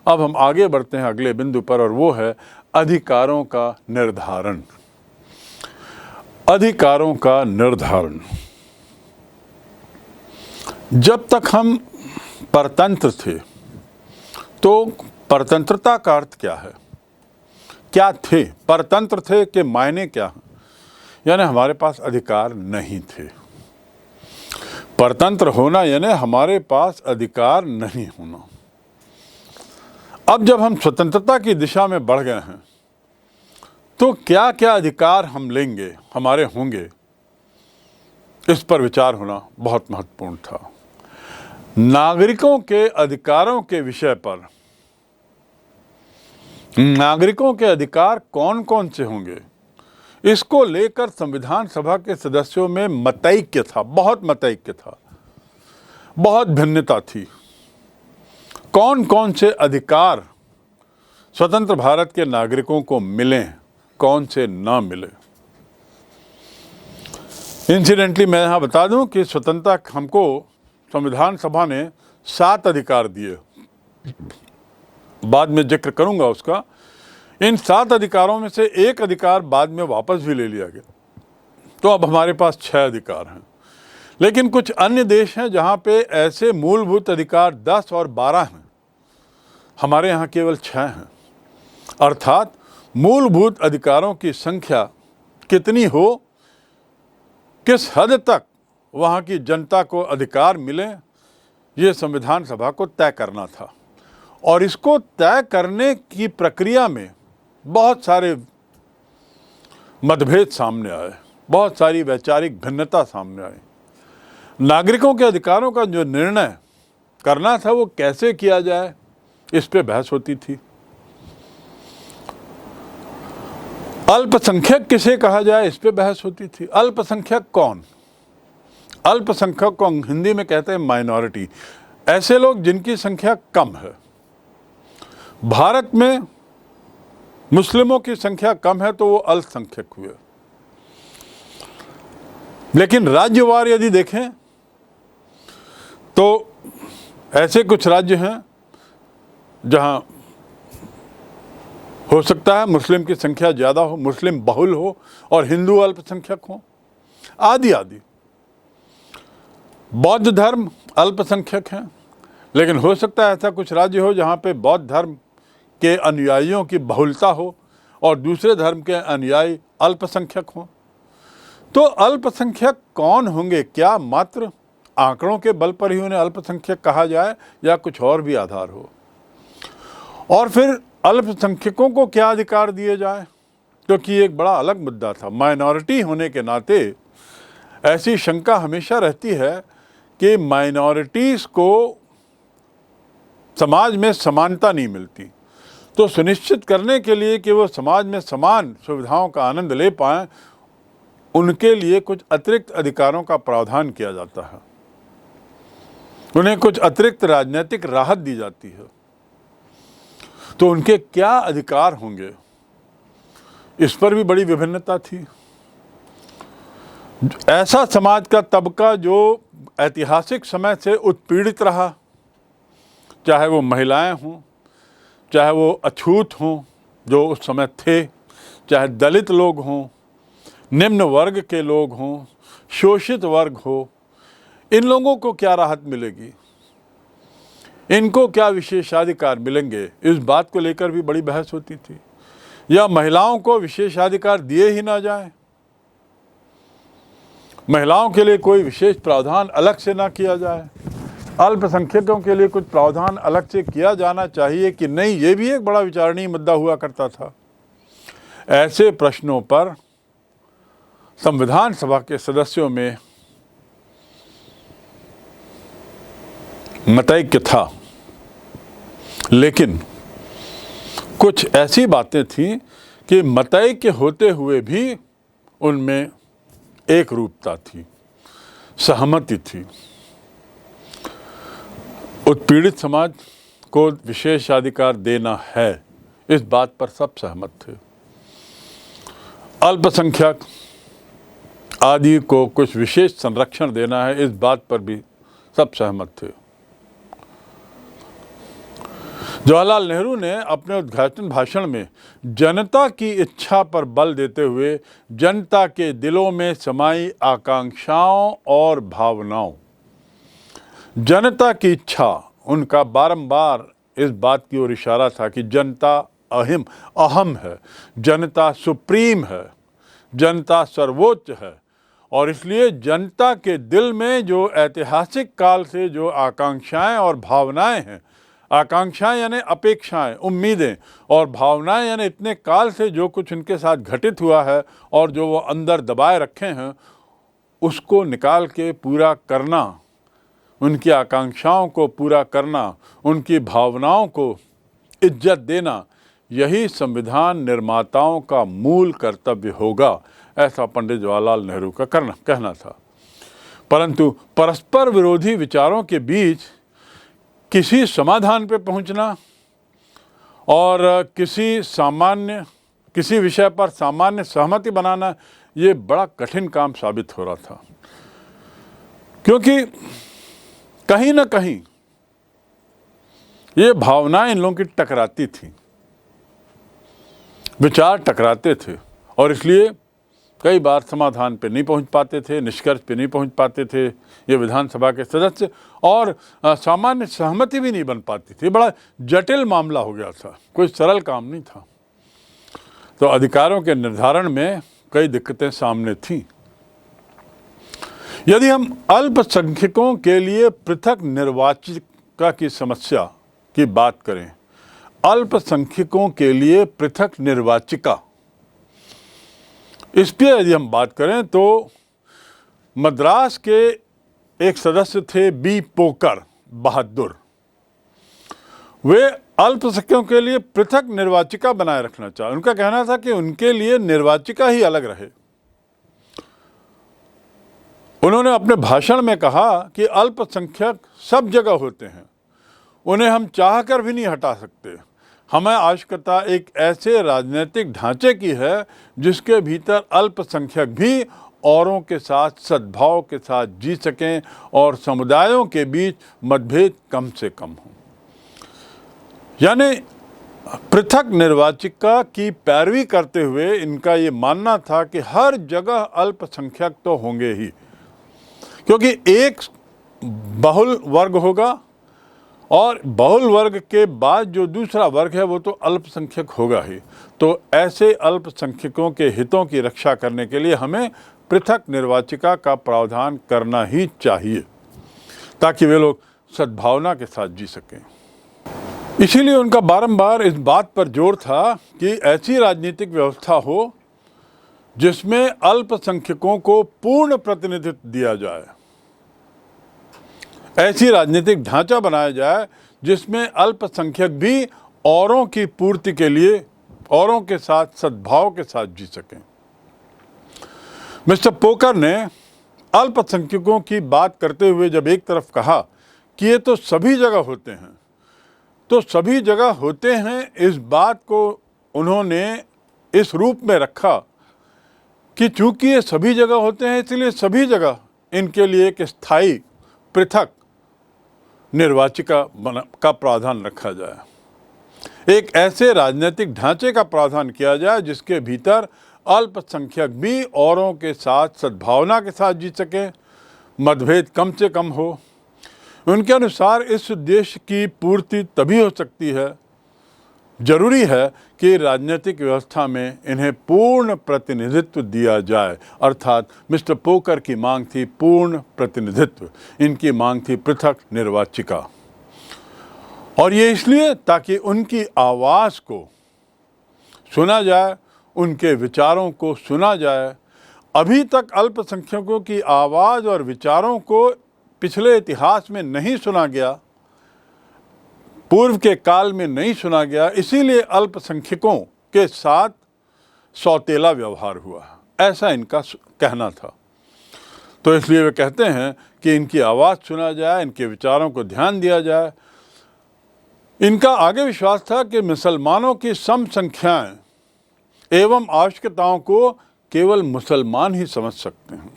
अब हम आगे बढ़ते हैं अगले बिंदु पर, और वो है अधिकारों का निर्धारण। अधिकारों का निर्धारण। जब तक हम परतंत्र थे तो परतंत्रता का अर्थ क्या है, क्या थे, परतंत्र थे के मायने क्या हैं? यानी हमारे पास अधिकार नहीं थे। परतंत्र होना यानी हमारे पास अधिकार नहीं होना। अब जब हम स्वतंत्रता की दिशा में बढ़ गए हैं तो क्या क्या अधिकार हम लेंगे, हमारे होंगे, इस पर विचार होना बहुत महत्वपूर्ण था। नागरिकों के अधिकारों के विषय पर, नागरिकों के अधिकार कौन कौन से होंगे, इसको लेकर संविधान सभा के सदस्यों में मतैक्य था, बहुत मतैक्य था, बहुत भिन्नता थी। कौन कौन से अधिकार स्वतंत्र भारत के नागरिकों को मिले, कौन से ना मिले। इंसिडेंटली मैं यहाँ बता दूं कि स्वतंत्रता हमको संविधान सभा ने 7 अधिकार दिए, बाद में जिक्र करूंगा उसका। इन 7 अधिकारों में से एक अधिकार बाद में वापस भी ले लिया गया, तो अब हमारे पास 6 अधिकार हैं। लेकिन कुछ अन्य देश हैं जहां पे ऐसे मूलभूत अधिकार 10 और 12 हैं, हमारे यहाँ केवल 6 हैं। अर्थात मूलभूत अधिकारों की संख्या कितनी हो, किस हद तक वहाँ की जनता को अधिकार मिले, ये संविधान सभा को तय करना था। और इसको तय करने की प्रक्रिया में बहुत सारे मतभेद सामने आए, बहुत सारी वैचारिक भिन्नता सामने आई। नागरिकों के अधिकारों का जो निर्णय करना था वो कैसे किया जाए, इस पे बहस होती थी। अल्पसंख्यक किसे कहा जाए, इस पे बहस होती थी। अल्पसंख्यक कौन? अल्पसंख्यक को हिंदी में कहते हैं माइनॉरिटी, ऐसे लोग जिनकी संख्या कम है। भारत में मुस्लिमों की संख्या कम है तो वो अल्पसंख्यक हुए। लेकिन राज्यवार यदि देखें तो ऐसे कुछ राज्य हैं जहां हो सकता है मुस्लिम की संख्या ज़्यादा हो, मुस्लिम बहुल हो और हिंदू अल्पसंख्यक हो, आदि आदि। बौद्ध धर्म अल्पसंख्यक हैं, लेकिन हो सकता है ऐसा कुछ राज्य हो जहाँ पे बौद्ध धर्म के अनुयायियों की बहुलता हो और दूसरे धर्म के अनुयायी अल्पसंख्यक हों। तो अल्पसंख्यक कौन होंगे? क्या मात्र आंकड़ों के बल पर ही उन्हें अल्पसंख्यक कहा जाए या कुछ और भी आधार हो? और फिर अल्पसंख्यकों को क्या अधिकार दिए जाए, क्योंकि एक बड़ा अलग मुद्दा था। माइनॉरिटी होने के नाते ऐसी शंका हमेशा रहती है कि माइनॉरिटीज़ को समाज में समानता नहीं मिलती, तो सुनिश्चित करने के लिए कि वो समाज में समान सुविधाओं का आनंद ले पाएं, उनके लिए कुछ अतिरिक्त अधिकारों का प्रावधान किया जाता है, उन्हें कुछ अतिरिक्त राजनीतिक राहत दी जाती है। तो उनके क्या अधिकार होंगे, इस पर भी बड़ी विभिन्नता थी। ऐसा समाज का तबका जो ऐतिहासिक समय से उत्पीड़ित रहा, चाहे वो महिलाएं हों, चाहे वो अछूत हों जो उस समय थे, चाहे दलित लोग हों, निम्न वर्ग के लोग हों, शोषित वर्ग हो, इन लोगों को क्या राहत मिलेगी, इनको क्या विशेषाधिकार मिलेंगे, इस बात को लेकर भी बड़ी बहस होती थी। या महिलाओं को विशेषाधिकार दिए ही ना जाए, महिलाओं के लिए कोई विशेष प्रावधान अलग से ना किया जाए, अल्पसंख्यकों के लिए कुछ प्रावधान अलग से किया जाना चाहिए कि नहीं, ये भी एक बड़ा विचारणीय मुद्दा हुआ करता था। ऐसे प्रश्नों पर संविधान सभा के सदस्यों में मतैक्य था, लेकिन कुछ ऐसी बातें थीं कि मतैक्य होते हुए भी उनमें एक रूपता थी, सहमति थी। उत्पीड़ित समाज को विशेषाधिकार देना है, इस बात पर सब सहमत थे। अल्पसंख्यक आदि को कुछ विशेष संरक्षण देना है, इस बात पर भी सब सहमत थे। जवाहरलाल नेहरू ने अपने उद्घाटन भाषण में जनता की इच्छा पर बल देते हुए जनता के दिलों में समाई आकांक्षाओं और भावनाओं, जनता की इच्छा, उनका बारंबार इस बात की ओर इशारा था कि जनता अहम है, जनता सुप्रीम है, जनता सर्वोच्च है। और इसलिए जनता के दिल में जो ऐतिहासिक काल से जो आकांक्षाएं और भावनाएं हैं, आकांक्षाएं यानी अपेक्षाएं, उम्मीदें, और भावनाएं यानी इतने काल से जो कुछ उनके साथ घटित हुआ है और जो वो अंदर दबाए रखे हैं, उसको निकाल के पूरा करना, उनकी आकांक्षाओं को पूरा करना, उनकी भावनाओं को इज्जत देना, यही संविधान निर्माताओं का मूल कर्तव्य होगा, ऐसा पंडित जवाहरलाल नेहरू का कहना था। परंतु परस्पर विरोधी विचारों के बीच किसी समाधान पे पहुंचना और किसी विषय पर सामान्य सहमति बनाना, ये बड़ा कठिन काम साबित हो रहा था, क्योंकि कहीं ना कहीं ये भावनाएं इन लोगों की टकराती थी, विचार टकराते थे, और इसलिए कई बार समाधान पे नहीं पहुंच पाते थे, निष्कर्ष पे नहीं पहुंच पाते थे ये विधानसभा के सदस्य, और सामान्य सहमति भी नहीं बन पाती थी। बड़ा जटिल मामला हो गया था, कोई सरल काम नहीं था। तो अधिकारों के निर्धारण में कई दिक्कतें सामने थीं। यदि हम अल्पसंख्यकों के लिए पृथक निर्वाचिका की समस्या की बात करें, अल्पसंख्यकों के लिए पृथक निर्वाचिका, इस पर यदि हम बात करें तो मद्रास के एक सदस्य थे बी पोकर बहादुर, वे अल्पसंख्यकों के लिए पृथक निर्वाचिका बनाए रखना चाहे। उनका कहना था कि उनके लिए निर्वाचिका ही अलग रहे। उन्होंने अपने भाषण में कहा कि अल्पसंख्यक सब जगह होते हैं, उन्हें हम चाहकर भी नहीं हटा सकते। हमें आवश्यकता एक ऐसे राजनीतिक ढांचे की है जिसके भीतर अल्पसंख्यक भी औरों के साथ सद्भाव के साथ जी सकें और समुदायों के बीच मतभेद कम से कम हो। यानी पृथक निर्वाचिका की पैरवी करते हुए इनका ये मानना था कि हर जगह अल्पसंख्यक तो होंगे ही, क्योंकि एक बहुल वर्ग होगा और बहुल वर्ग के बाद जो दूसरा वर्ग है वो तो अल्पसंख्यक होगा ही। तो ऐसे अल्पसंख्यकों के हितों की रक्षा करने के लिए हमें पृथक निर्वाचिका का प्रावधान करना ही चाहिए, ताकि वे लोग सद्भावना के साथ जी सकें। इसीलिए उनका बारंबार इस बात पर जोर था कि ऐसी राजनीतिक व्यवस्था हो जिसमें अल्पसंख्यकों को पूर्ण प्रतिनिधित्व दिया जाए, ऐसी राजनीतिक ढांचा बनाया जाए जिसमें अल्पसंख्यक भी औरों की पूर्ति के लिए औरों के साथ सद्भाव के साथ जी सकें। मिस्टर पोकर ने अल्पसंख्यकों की बात करते हुए जब एक तरफ कहा कि ये तो सभी जगह होते हैं, तो सभी जगह होते हैं, इस बात को उन्होंने इस रूप में रखा कि चूंकि ये सभी जगह होते हैं इसलिए सभी जगह इनके लिए एक स्थायी पृथक निर्वाचिका का प्रावधान रखा जाए, एक ऐसे राजनीतिक ढांचे का प्रावधान किया जाए जिसके भीतर अल्पसंख्यक भी औरों के साथ सद्भावना के साथ जी सके, मतभेद कम से कम हो। उनके अनुसार इस उद्देश्य की पूर्ति तभी हो सकती है, जरूरी है कि राजनीतिक व्यवस्था में इन्हें पूर्ण प्रतिनिधित्व दिया जाए। अर्थात मिस्टर पोकर की मांग थी पूर्ण प्रतिनिधित्व, इनकी मांग थी पृथक निर्वाचिका, और ये इसलिए ताकि उनकी आवाज़ को सुना जाए, उनके विचारों को सुना जाए। अभी तक अल्पसंख्यकों की आवाज़ और विचारों को पिछले इतिहास में नहीं सुना गया, पूर्व के काल में नहीं सुना गया, इसीलिए अल्पसंख्यकों के साथ सौतेला व्यवहार हुआ, ऐसा इनका कहना था। तो इसलिए वे कहते हैं कि इनकी आवाज़ सुना जाए, इनके विचारों को ध्यान दिया जाए। इनका आगे विश्वास था कि मुसलमानों की सम संख्याएं एवं आवश्यकताओं को केवल मुसलमान ही समझ सकते हैं।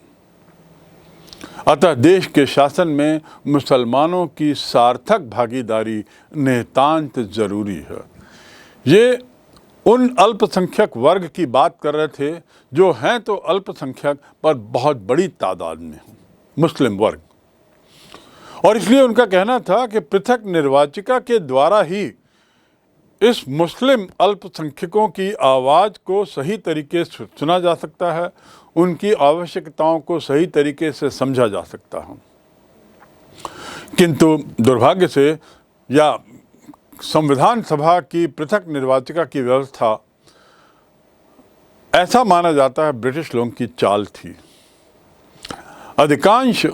अतः देश के शासन में मुसलमानों की सार्थक भागीदारी नितांत जरूरी है। ये उन अल्पसंख्यक वर्ग की बात कर रहे थे जो हैं तो अल्पसंख्यक पर बहुत बड़ी तादाद में हैं, मुस्लिम वर्ग। और इसलिए उनका कहना था कि पृथक निर्वाचिका के द्वारा ही इस मुस्लिम अल्पसंख्यकों की आवाज़ को सही तरीके से सुना जा सकता है, उनकी आवश्यकताओं को सही तरीके से समझा जा सकता है। किंतु दुर्भाग्य से या संविधान सभा की पृथक निर्वाचिका की व्यवस्था, ऐसा माना जाता है, ब्रिटिश लोगों की चाल थी। अधिकांश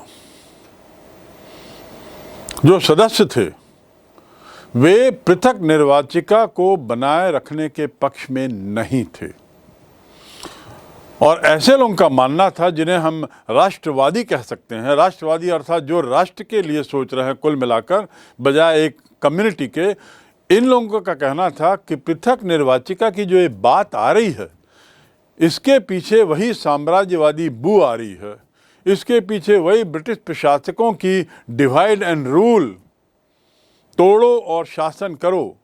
जो सदस्य थे वे पृथक निर्वाचिका को बनाए रखने के पक्ष में नहीं थे, और ऐसे लोगों का मानना था जिन्हें हम राष्ट्रवादी कह सकते हैं। राष्ट्रवादी अर्थात जो राष्ट्र के लिए सोच रहे हैं कुल मिलाकर, बजाय एक कम्युनिटी के। इन लोगों का कहना था कि पृथक निर्वाचिका की जो ये बात आ रही है, इसके पीछे वही साम्राज्यवादी बू आ रही है, इसके पीछे वही ब्रिटिश प्रशासकों की डिवाइड एंड रूल, तोड़ो और शासन करो,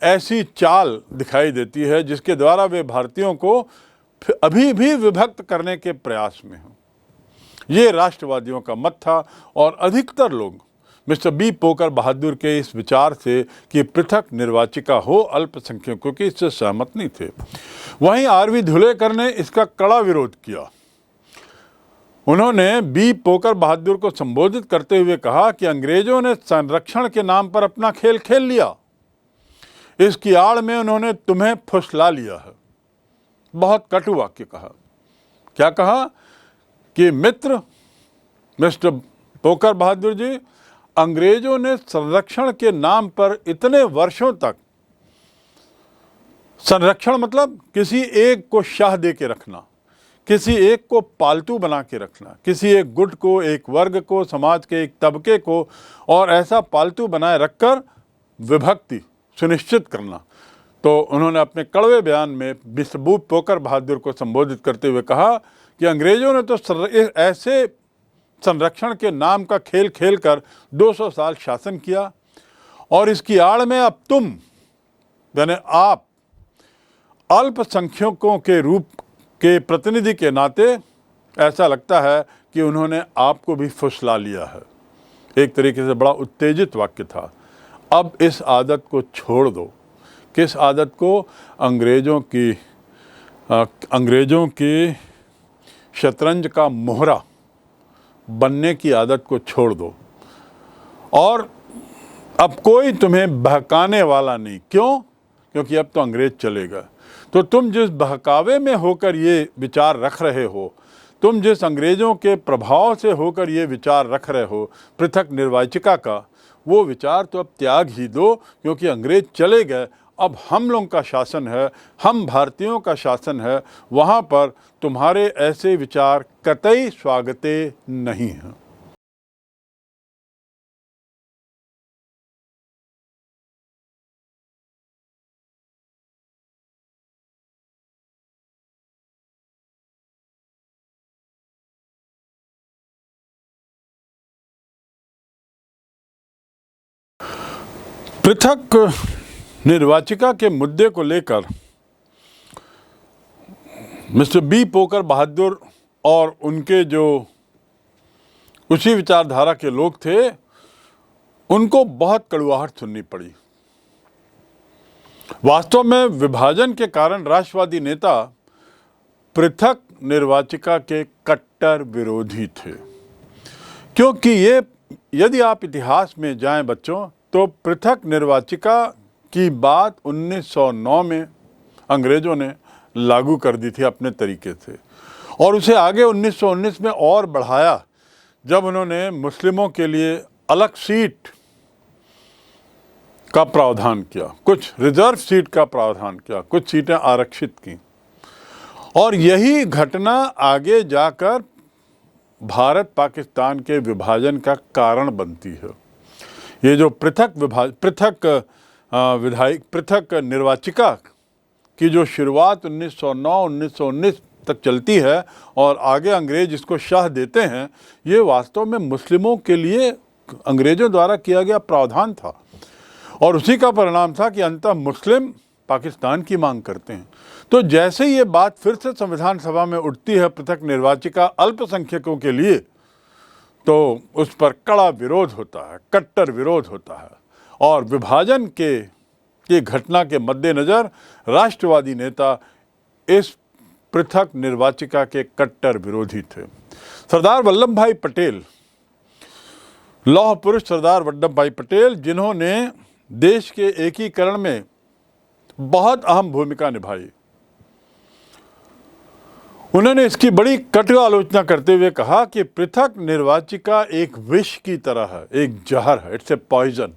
ऐसी चाल दिखाई देती है, जिसके द्वारा वे भारतीयों को अभी भी विभक्त करने के प्रयास में हैं। ये राष्ट्रवादियों का मत था, और अधिकतर लोग मिस्टर बी पोकर बहादुर के इस विचार से कि पृथक निर्वाचिका हो अल्पसंख्यकों की, इससे सहमत नहीं थे। वहीं आरवी धुलेकर ने इसका कड़ा विरोध किया। उन्होंने बी पोकर बहादुर को संबोधित करते हुए कहा कि अंग्रेजों ने संरक्षण के नाम पर अपना खेल खेल लिया, इसकी आड़ में उन्होंने तुम्हें फुसला लिया है। बहुत कटु वाक्य कहा। क्या कहा कि मित्र मिस्टर पोकर बहादुर जी, अंग्रेजों ने संरक्षण के नाम पर इतने वर्षों तक, संरक्षण मतलब किसी एक को शाह दे के रखना, किसी एक को पालतू बना के रखना, किसी एक गुट को, एक वर्ग को, समाज के एक तबके को, और ऐसा पालतू बनाए रखकर विभक्ति सुनिश्चित करना। तो उन्होंने अपने कड़वे बयान में मिस्टर बी पोकर बहादुर को संबोधित करते हुए कहा कि अंग्रेजों ने तो ऐसे संरक्षण के नाम का खेल खेलकर 200 साल शासन किया, और इसकी आड़ में अब तुम, यानी आप, अल्पसंख्यकों के रूप के प्रतिनिधि के नाते ऐसा लगता है कि उन्होंने आपको भी फुसला लिया है। एक तरीके से बड़ा उत्तेजित वाक्य था। अब इस आदत को छोड़ दो। किस आदत को? अंग्रेज़ों की शतरंज का मोहरा बनने की आदत को छोड़ दो, और अब कोई तुम्हें बहकाने वाला नहीं। क्यों? क्योंकि अब तो अंग्रेज चलेगा। तो तुम जिस बहकावे में होकर ये विचार रख रहे हो, तुम जिस अंग्रेज़ों के प्रभाव से होकर ये विचार रख रहे हो पृथक निर्वाचिका का, वो विचार तो अब त्याग ही दो, क्योंकि अंग्रेज चले गए। अब हम लोगों का शासन है, हम भारतीयों का शासन है, वहाँ पर तुम्हारे ऐसे विचार कतई स्वागते नहीं हैं। पृथक निर्वाचिका के मुद्दे को लेकर मिस्टर बी पोकर बहादुर और उनके जो उसी विचारधारा के लोग थे, उनको बहुत कड़वाहट सुननी पड़ी। वास्तव में विभाजन के कारण राष्ट्रवादी नेता पृथक निर्वाचिका के कट्टर विरोधी थे, क्योंकि ये, यदि आप इतिहास में जाएं बच्चों, तो पृथक निर्वाचिका की बात 1909 में अंग्रेज़ों ने लागू कर दी थी अपने तरीके से, और उसे आगे 1919 में और बढ़ाया जब उन्होंने मुस्लिमों के लिए अलग सीट का प्रावधान किया, कुछ रिजर्व सीट का प्रावधान किया, कुछ सीटें आरक्षित की। और यही घटना आगे जाकर भारत पाकिस्तान के विभाजन का कारण बनती है। ये जो पृथक निर्वाचिका की जो शुरुआत 1909-1919 तक चलती है और आगे अंग्रेज इसको शाह देते हैं, ये वास्तव में मुस्लिमों के लिए अंग्रेजों द्वारा किया गया प्रावधान था और उसी का परिणाम था कि अंततः मुस्लिम पाकिस्तान की मांग करते हैं। तो जैसे ये बात फिर से संविधान सभा में उठती है पृथक निर्वाचिका अल्पसंख्यकों के लिए, तो उस पर कड़ा विरोध होता है, कट्टर विरोध होता है और विभाजन की घटना के मद्देनज़र राष्ट्रवादी नेता इस पृथक निर्वाचिका के कट्टर विरोधी थे। सरदार वल्लभ भाई पटेल, लौह पुरुष सरदार वल्लभ भाई पटेल, जिन्होंने देश के एकीकरण में बहुत अहम भूमिका निभाई, उन्होंने इसकी बड़ी कटु आलोचना करते हुए कहा कि पृथक निर्वाचिका एक विष की तरह है, एक जहर है, इट्स ए पॉइजन।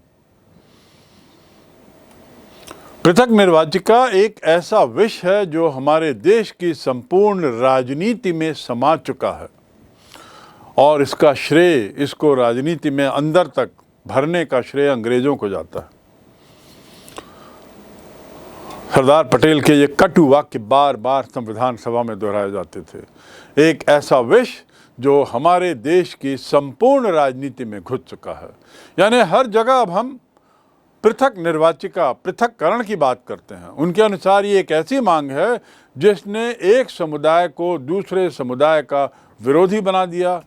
पृथक निर्वाचिका एक ऐसा विष है जो हमारे देश की संपूर्ण राजनीति में समा चुका है और इसका श्रेय, इसको राजनीति में अंदर तक भरने का श्रेय अंग्रेजों को जाता है। सरदार पटेल के ये कटु वाक्य बार बार संविधान सभा में दोहराए जाते थे। एक ऐसा विष जो हमारे देश की संपूर्ण राजनीति में घुस चुका है। यानी हर जगह अब हम पृथक निर्वाचिका, पृथककरण की बात करते हैं। उनके अनुसार ये एक ऐसी मांग है जिसने एक समुदाय को दूसरे समुदाय का विरोधी बना दिया,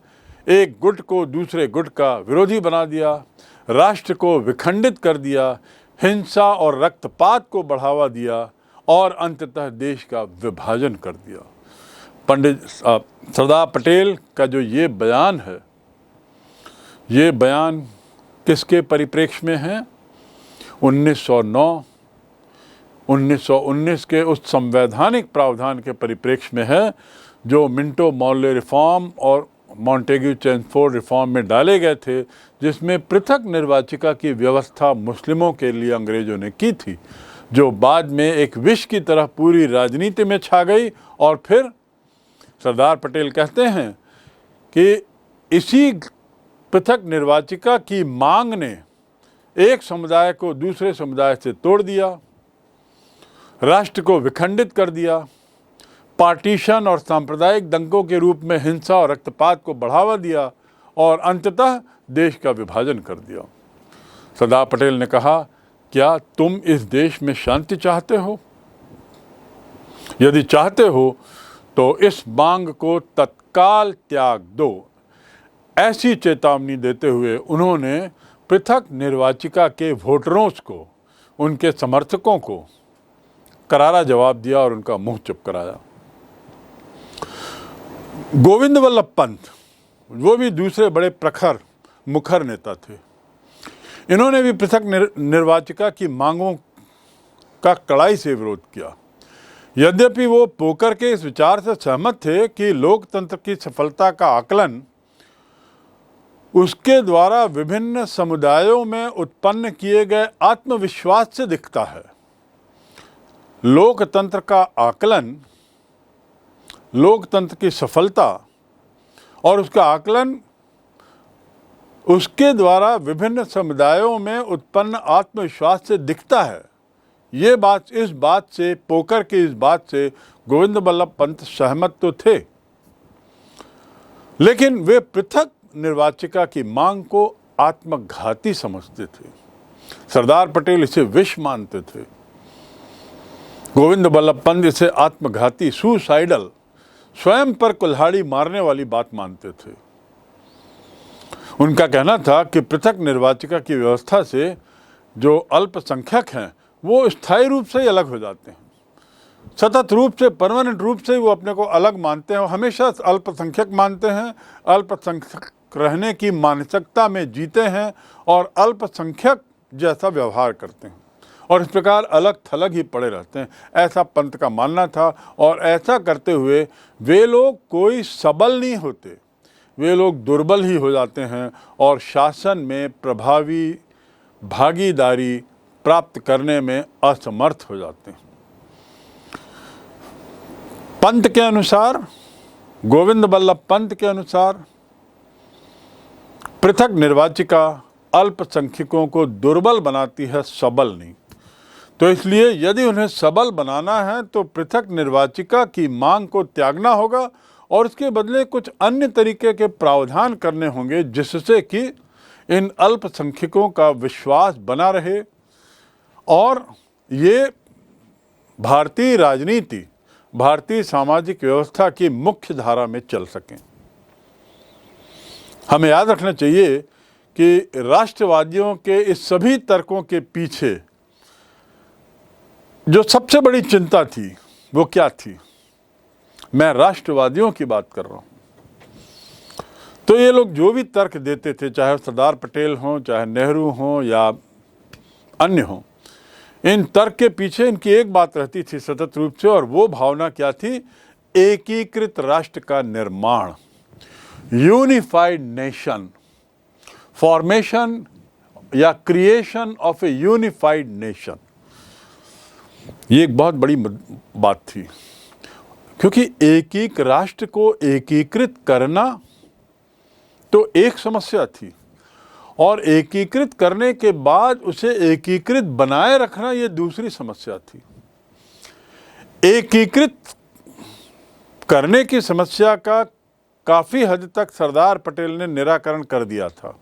एक गुट को दूसरे गुट का विरोधी बना दिया, राष्ट्र को विखंडित कर दिया, हिंसा और रक्तपात को बढ़ावा दिया और अंततः देश का विभाजन कर दिया। पंडित सरदार पटेल का जो ये बयान है, ये बयान किसके परिप्रेक्ष्य में है? 1909-1919 के उस संवैधानिक प्रावधान के परिप्रेक्ष्य में है जो मिंटो मॉर्ले रिफॉर्म और मॉन्टेग्यू चेम्सफोर्ड रिफॉर्म में डाले गए थे, जिसमें पृथक निर्वाचिका की व्यवस्था मुस्लिमों के लिए अंग्रेजों ने की थी, जो बाद में एक विष की तरह पूरी राजनीति में छा गई। और फिर सरदार पटेल कहते हैं कि इसी पृथक निर्वाचिका की मांग ने एक समुदाय को दूसरे समुदाय से तोड़ दिया, राष्ट्र को विखंडित कर दिया, पार्टीशन और सांप्रदायिक दंगों के रूप में हिंसा और रक्तपात को बढ़ावा दिया और अंततः देश का विभाजन कर दिया। सरदार पटेल ने कहा, क्या तुम इस देश में शांति चाहते हो? यदि चाहते हो तो इस मांग को तत्काल त्याग दो। ऐसी चेतावनी देते हुए उन्होंने पृथक निर्वाचिका के वोटरों को, उनके समर्थकों को करारा जवाब दिया और उनका मुंह चुप कराया। गोविंद वल्लभ पंत, वो भी दूसरे बड़े प्रखर मुखर नेता थे। इन्होंने भी पृथक निर्वाचिका की मांगों का कड़ाई से विरोध किया। यद्यपि वो पोकर के इस विचार से सहमत थे कि लोकतंत्र की सफलता का आकलन उसके द्वारा विभिन्न समुदायों में उत्पन्न किए गए आत्मविश्वास से दिखता है। लोकतंत्र का आकलन, लोकतंत्र की सफलता और उसका आकलन उसके द्वारा विभिन्न समुदायों में उत्पन्न आत्मविश्वास से दिखता है। ये बात, इस बात से, पोकर की इस बात से गोविंद वल्लभ पंत सहमत तो थे, लेकिन वे पृथक निर्वाचिका की मांग को आत्मघाती समझते थे। सरदार पटेल इसे विष मानते थे, गोविंद वल्लभ पंत इसे आत्मघाती, सुसाइडल, स्वयं पर कुल्हाड़ी मारने वाली बात मानते थे। उनका कहना था कि पृथक निर्वाचिका की व्यवस्था से जो अल्पसंख्यक हैं वो स्थायी रूप से ही अलग हो जाते हैं, सतत रूप से, परमानेंट रूप से वो अपने को अलग मानते हैं, हमेशा अल्पसंख्यक मानते हैं, अल्पसंख्यक रहने की मानसिकता में जीते हैं और अल्पसंख्यक जैसा व्यवहार करते हैं और इस प्रकार अलग थलग ही पड़े रहते हैं, ऐसा पंत का मानना था। और ऐसा करते हुए वे लोग कोई सबल नहीं होते, वे लोग दुर्बल ही हो जाते हैं और शासन में प्रभावी भागीदारी प्राप्त करने में असमर्थ हो जाते हैं। पंत के अनुसार, गोविंद वल्लभ पंत के अनुसार, पृथक निर्वाचिका अल्पसंख्यकों को दुर्बल बनाती है, सबल नहीं। तो इसलिए यदि उन्हें सबल बनाना है तो पृथक निर्वाचिका की मांग को त्यागना होगा और उसके बदले कुछ अन्य तरीके के प्रावधान करने होंगे जिससे कि इन अल्पसंख्यकों का विश्वास बना रहे और ये भारतीय राजनीति, भारतीय सामाजिक व्यवस्था की मुख्य धारा में चल सकें। हमें याद रखना चाहिए कि राष्ट्रवादियों के इस सभी तर्कों के पीछे जो सबसे बड़ी चिंता थी वो क्या थी? मैं राष्ट्रवादियों की बात कर रहा हूं। तो ये लोग जो भी तर्क देते थे, चाहे सरदार पटेल हों, चाहे नेहरू हों या अन्य हों, इन तर्क के पीछे इनकी एक बात रहती थी सतत रूप से, और वो भावना क्या थी? एकीकृत राष्ट्र का निर्माण, यूनिफाइड नेशन, फॉर्मेशन या creation of A unified nation. ये एक बहुत बड़ी बात थी, क्योंकि एक राष्ट्र को एकीकृत करना तो एक समस्या थी और एकीकृत करने के बाद उसे एकीकृत बनाए रखना ये दूसरी समस्या थी। एकीकृत करने की समस्या का काफ़ी हद तक सरदार पटेल ने निराकरण कर दिया था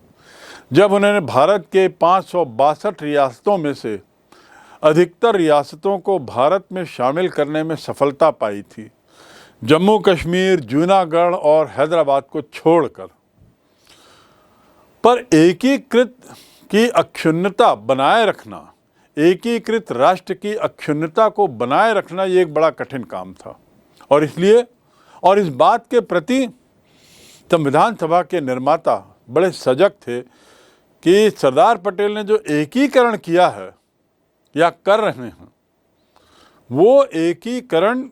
जब उन्होंने भारत के 562 रियासतों में से अधिकतर रियासतों को भारत में शामिल करने में सफलता पाई थी, जम्मू कश्मीर, जूनागढ़ और हैदराबाद को छोड़कर। पर एकीकृत की अक्षुण्णता बनाए रखना, एकीकृत राष्ट्र की अक्षुण्णता को बनाए रखना ये एक बड़ा कठिन काम था। और इसलिए और इस बात के प्रति संविधान सभा के निर्माता बड़े सजग थे कि सरदार पटेल ने जो एकीकरण किया है या कर रहे हैं, वो एकीकरण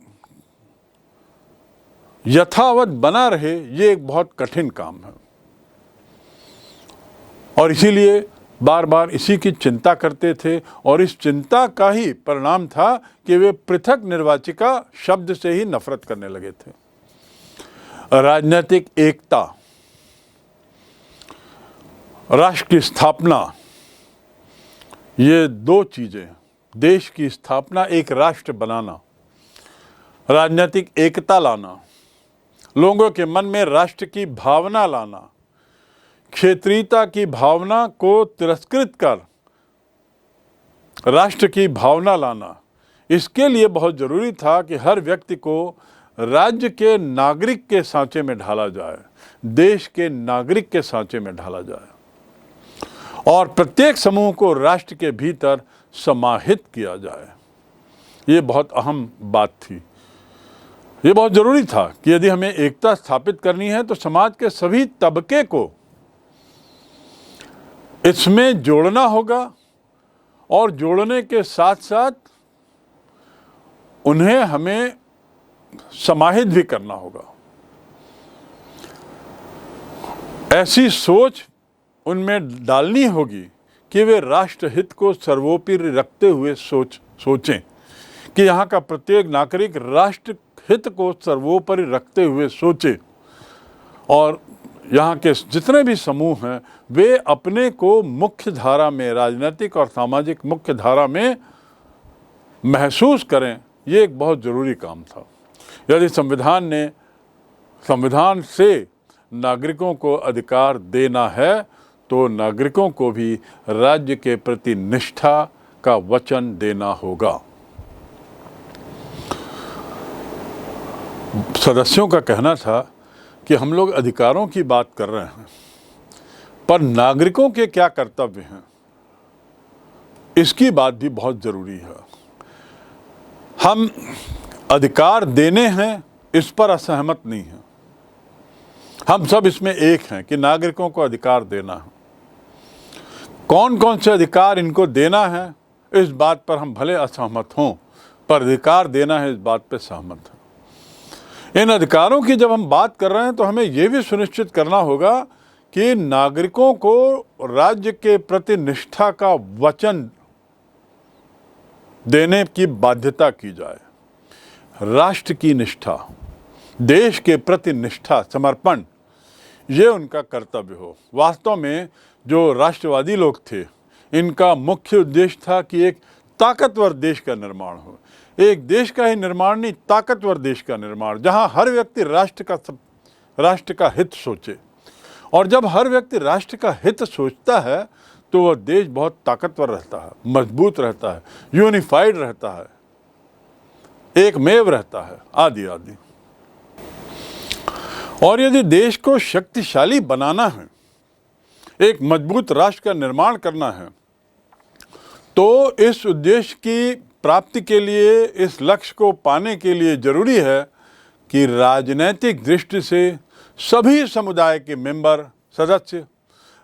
यथावत बना रहे, ये एक बहुत कठिन काम है। और इसीलिए बार बार इसी की चिंता करते थे और इस चिंता का ही परिणाम था कि वे पृथक निर्वाचिका शब्द से ही नफरत करने लगे थे। राजनीतिक एकता, राष्ट्र की स्थापना, ये दो चीज़ें, देश की स्थापना, एक राष्ट्र बनाना, राजनीतिक एकता लाना, लोगों के मन में राष्ट्र की भावना लाना, क्षेत्रीयता की भावना को तिरस्कृत कर राष्ट्र की भावना लाना, इसके लिए बहुत ज़रूरी था कि हर व्यक्ति को राज्य के नागरिक के सांचे में ढाला जाए, देश के नागरिक के सांचे में ढाला जाए और प्रत्येक समूह को राष्ट्र के भीतर समाहित किया जाए। ये बहुत अहम बात थी। ये बहुत ज़रूरी था कि यदि हमें एकता स्थापित करनी है तो समाज के सभी तबके को इसमें जोड़ना होगा और जोड़ने के साथ साथ उन्हें हमें समाहित भी करना होगा। ऐसी सोच उनमें डालनी होगी कि वे राष्ट्रहित को सर्वोपरि रखते हुए सोचें कि यहाँ का प्रत्येक नागरिक राष्ट्रहित को सर्वोपरि रखते हुए सोचे और यहाँ के जितने भी समूह हैं वे अपने को मुख्य धारा में, राजनीतिक और सामाजिक मुख्य धारा में महसूस करें। ये एक बहुत ज़रूरी काम था। यदि संविधान से नागरिकों को अधिकार देना है तो नागरिकों को भी राज्य के प्रति निष्ठा का वचन देना होगा। सदस्यों का कहना था कि हम लोग अधिकारों की बात कर रहे हैं, पर नागरिकों के क्या कर्तव्य हैं, इसकी बात भी बहुत ज़रूरी है। हम अधिकार देने हैं, इस पर असहमत नहीं हैं। हम सब इसमें एक हैं कि नागरिकों को अधिकार देना है। कौन कौन से अधिकार इनको देना है, इस बात पर हम भले असहमत हों, पर अधिकार देना है, इस बात पर सहमत हैं। इन अधिकारों की जब हम बात कर रहे हैं तो हमें यह भी सुनिश्चित करना होगा कि नागरिकों को राज्य के प्रति निष्ठा का वचन देने की बाध्यता की जाए। राष्ट्र की निष्ठा, देश के प्रति निष्ठा, समर्पण, ये उनका कर्तव्य हो। वास्तव में जो राष्ट्रवादी लोग थे, इनका मुख्य उद्देश्य था कि एक ताकतवर देश का निर्माण हो। एक देश का ही निर्माण नहीं, ताकतवर देश का निर्माण, जहां हर व्यक्ति राष्ट्र का हित सोचे। और जब हर व्यक्ति राष्ट्र का हित सोचता है तो वह देश बहुत ताकतवर रहता है, मजबूत रहता है, यूनिफाइड रहता है, एकमेव रहता है, आदि आदि। और यदि देश को शक्तिशाली बनाना है, एक मजबूत राष्ट्र का निर्माण करना है, तो इस उद्देश्य की प्राप्ति के लिए, इस लक्ष्य को पाने के लिए जरूरी है कि राजनीतिक दृष्टि से सभी समुदाय के मेंबर, सदस्य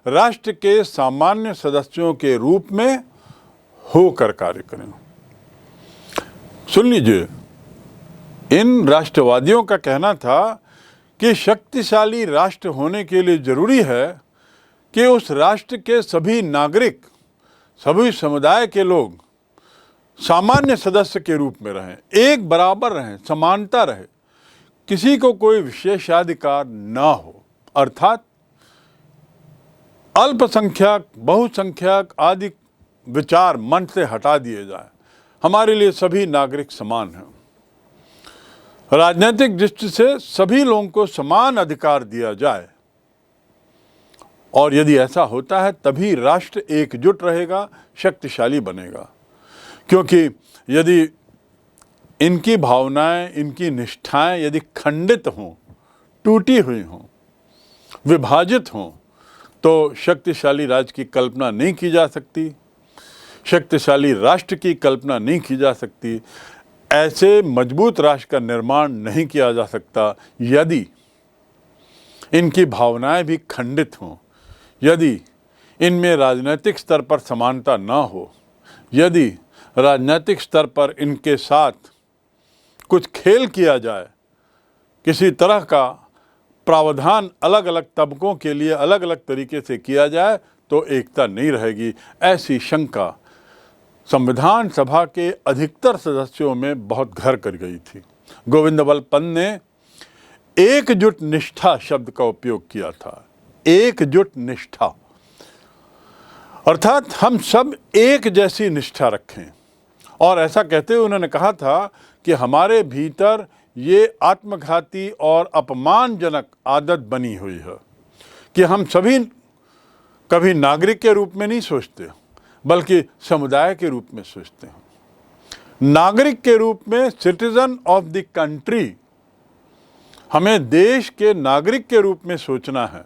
राष्ट्र के सामान्य सदस्यों के रूप में होकर कार्य करें। सुन लीजिए, इन राष्ट्रवादियों का कहना था कि शक्तिशाली राष्ट्र होने के लिए जरूरी है कि उस राष्ट्र के सभी नागरिक, सभी समुदाय के लोग सामान्य सदस्य के रूप में रहें, एक बराबर रहें, समानता रहे, किसी को कोई विशेषाधिकार ना हो, अर्थात अल्पसंख्यक, बहुसंख्यक आदि विचार मन से हटा दिए जाए। हमारे लिए सभी नागरिक समान हैं। राजनीतिक दृष्टि से सभी लोगों को समान अधिकार दिया जाए, और यदि ऐसा होता है तभी राष्ट्र एकजुट रहेगा, शक्तिशाली बनेगा। क्योंकि यदि इनकी भावनाएं, इनकी निष्ठाएं यदि खंडित हों, टूटी हुई हों, विभाजित हों, तो शक्तिशाली राज्य की कल्पना नहीं की जा सकती, शक्तिशाली राष्ट्र की कल्पना नहीं की जा सकती। ऐसे मजबूत राष्ट्र का निर्माण नहीं किया जा सकता यदि इनकी भावनाएं भी खंडित हों, यदि इनमें राजनीतिक स्तर पर समानता ना हो, यदि राजनीतिक स्तर पर इनके साथ कुछ खेल किया जाए, किसी तरह का प्रावधान अलग अलग तबकों के लिए अलग अलग तरीके से किया जाए, तो एकता नहीं रहेगी। ऐसी शंका संविधान सभा के अधिकतर सदस्यों में बहुत घर कर गई थी। गोविंद बल्लभ पंत ने एकजुट निष्ठा शब्द का उपयोग किया था। एकजुट निष्ठा अर्थात हम सब एक जैसी निष्ठा रखें। और ऐसा कहते हुए उन्होंने कहा था कि हमारे भीतर ये आत्मघाती और अपमानजनक आदत बनी हुई है कि हम सभी कभी नागरिक के रूप में नहीं सोचते, बल्कि समुदाय के रूप में सोचते हैं। नागरिक के रूप में, सिटीजन ऑफ द कंट्री, हमें देश के नागरिक के रूप में सोचना है,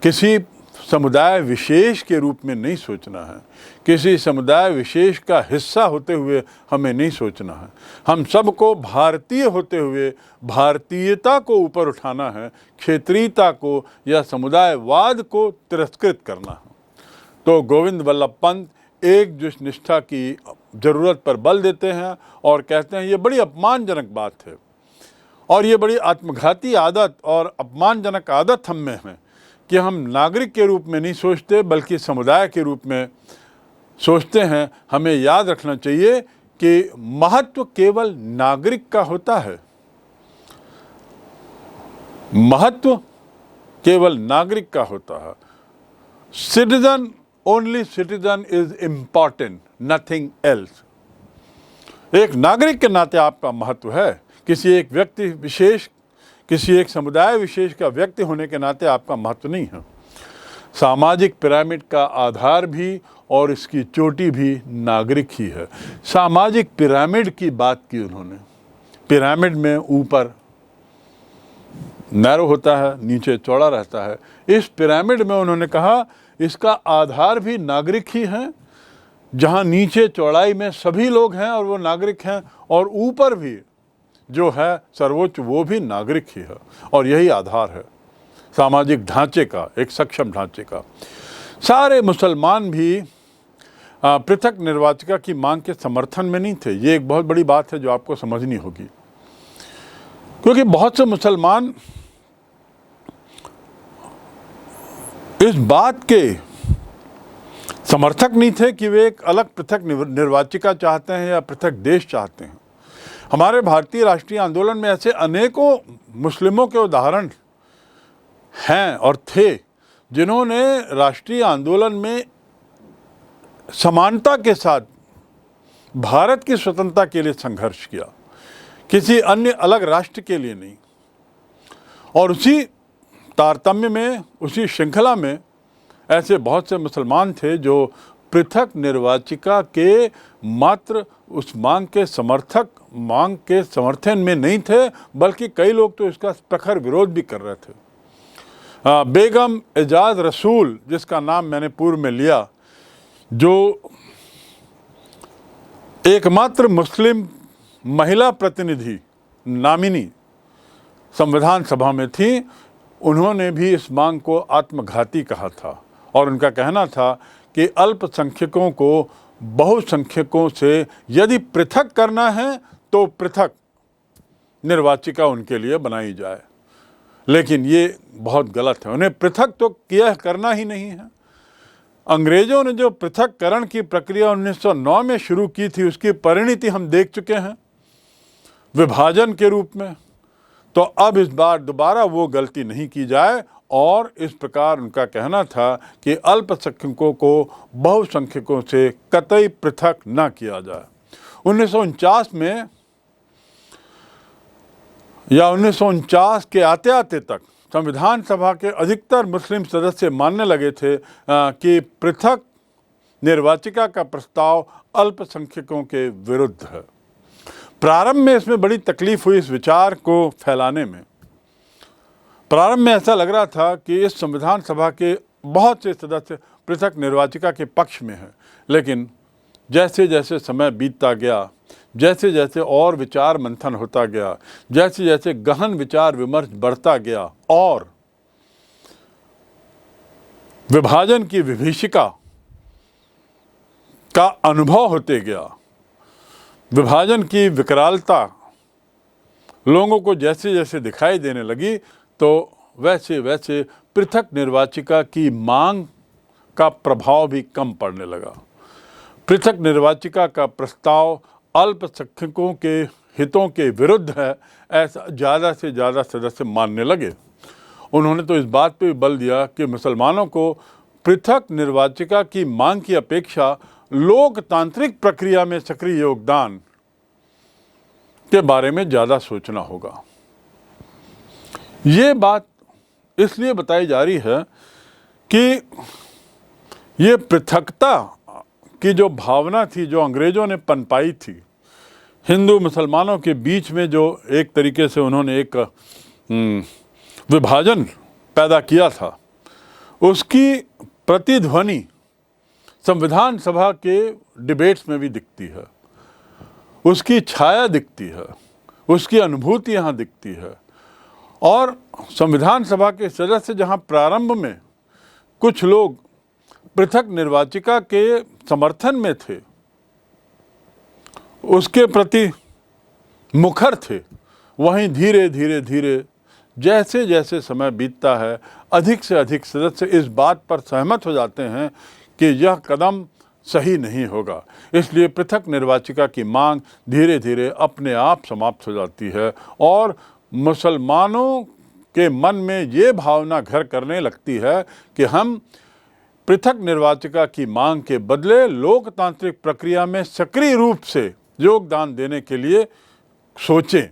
किसी समुदाय विशेष के रूप में नहीं सोचना है, किसी समुदाय विशेष का हिस्सा होते हुए हमें नहीं सोचना है। हम सबको भारतीय होते हुए भारतीयता को ऊपर उठाना है, क्षेत्रीयता को या समुदायवाद को तिरस्कृत करना है। तो गोविंद बल्लभ पंत एकजुट निष्ठा की ज़रूरत पर बल देते हैं और कहते हैं ये बड़ी अपमानजनक बात है और ये बड़ी आत्मघाती आदत और अपमानजनक आदत हम में है कि हम नागरिक के रूप में नहीं सोचते बल्कि समुदाय के रूप में सोचते हैं। हमें याद रखना चाहिए कि महत्व केवल नागरिक का होता है, महत्व केवल नागरिक का होता है। Citizen, only citizen is important, nothing else. एक नागरिक के नाते आपका महत्व है, किसी एक व्यक्ति विशेष, किसी एक समुदाय विशेष का व्यक्ति होने के नाते आपका महत्व नहीं है। सामाजिक पिरामिड का आधार भी और इसकी चोटी भी नागरिक ही है। सामाजिक पिरामिड की बात की उन्होंने। पिरामिड में ऊपर नैरो होता है, नीचे चौड़ा रहता है। इस पिरामिड में उन्होंने कहा इसका आधार भी नागरिक ही हैं, जहाँ नीचे चौड़ाई में सभी लोग हैं और वो नागरिक हैं, और ऊपर भी जो है सर्वोच्च वो भी नागरिक ही है। और यही आधार है सामाजिक ढांचे का, एक सक्षम ढांचे का। सारे मुसलमान भी पृथक निर्वाचिका की मांग के समर्थन में नहीं थे। ये एक बहुत बड़ी बात है जो आपको समझनी होगी, क्योंकि बहुत से मुसलमान इस बात के समर्थक नहीं थे कि वे एक अलग पृथक निर्वाचिका चाहते हैं या पृथक देश चाहते हैं। हमारे भारतीय राष्ट्रीय आंदोलन में ऐसे अनेकों मुस्लिमों के उदाहरण हैं और थे जिन्होंने राष्ट्रीय आंदोलन में समानता के साथ भारत की स्वतंत्रता के लिए संघर्ष किया, किसी अन्य अलग राष्ट्र के लिए नहीं। और उसी तारतम्य में, उसी श्रृंखला में ऐसे बहुत से मुसलमान थे जो पृथक निर्वाचिका के मात्र उस मांग के समर्थन में नहीं थे, बल्कि कई लोग तो इसका प्रखर विरोध भी कर रहे थे। बेगम एजाज रसूल, जिसका नाम मैंने पूर्व में लिया, जो एकमात्र मुस्लिम महिला प्रतिनिधि नामिनी संविधान सभा में थी, उन्होंने भी इस मांग को आत्मघाती कहा था और उनका कहना था कि अल्पसंख्यकों को बहुसंख्यकों से यदि पृथक करना है तो पृथक निर्वाचिका उनके लिए बनाई जाए। लेकिन ये बहुत गलत है, उन्हें पृथक तो किया करना ही नहीं है। अंग्रेजों ने जो पृथककरण की प्रक्रिया 1909 में शुरू की थी, उसकी परिणति हम देख चुके हैं विभाजन के रूप में। तो अब इस बार दोबारा वो गलती नहीं की जाए, और इस प्रकार उनका कहना था कि अल्पसंख्यकों को बहुसंख्यकों से कतई पृथक न किया जाए। 1949 में या 1949 के आते आते तक संविधान सभा के अधिकतर मुस्लिम सदस्य मानने लगे थे कि पृथक निर्वाचिका का प्रस्ताव अल्पसंख्यकों के विरुद्ध है। प्रारंभ में इसमें बड़ी तकलीफ हुई इस विचार को फैलाने में। प्रारंभ में ऐसा लग रहा था कि इस संविधान सभा के बहुत से सदस्य पृथक निर्वाचिका के पक्ष में हैं, लेकिन जैसे जैसे समय बीतता गया, जैसे जैसे और विचार मंथन होता गया, जैसे जैसे गहन विचार विमर्श बढ़ता गया और विभाजन की विभीषिका का अनुभव होते गया, विभाजन की विकरालता लोगों को जैसे जैसे दिखाई देने लगी, तो वैसे वैसे पृथक निर्वाचिका की मांग का प्रभाव भी कम पड़ने लगा। पृथक निर्वाचिका का प्रस्ताव अल्पसंख्यकों के हितों के विरुद्ध है, ऐसा ज़्यादा से ज़्यादा सदस्य मानने लगे। उन्होंने तो इस बात पे बल दिया कि मुसलमानों को पृथक निर्वाचिका की मांग की अपेक्षा लोकतांत्रिक प्रक्रिया में सक्रिय योगदान के बारे में ज़्यादा सोचना होगा। ये बात इसलिए बताई जा रही है कि ये पृथकता की जो भावना थी, जो अंग्रेज़ों ने पनपाई थी हिंदू मुसलमानों के बीच में, जो एक तरीके से उन्होंने एक विभाजन पैदा किया था, उसकी प्रतिध्वनि संविधान सभा के डिबेट्स में भी दिखती है, उसकी छाया दिखती है, उसकी अनुभूति यहाँ दिखती है। और संविधान सभा के सदस्य जहाँ प्रारंभ में कुछ लोग पृथक निर्वाचिका के समर्थन में थे, उसके प्रति मुखर थे, वहीं धीरे धीरे धीरे जैसे जैसे समय बीतता है, अधिक से अधिक सदस्य इस बात पर सहमत हो जाते हैं कि यह कदम सही नहीं होगा। इसलिए पृथक निर्वाचिका की मांग धीरे धीरे अपने आप समाप्त हो जाती है और मुसलमानों के मन में ये भावना घर करने लगती है कि हम पृथक निर्वाचिका की मांग के बदले लोकतांत्रिक प्रक्रिया में सक्रिय रूप से योगदान देने के लिए सोचें।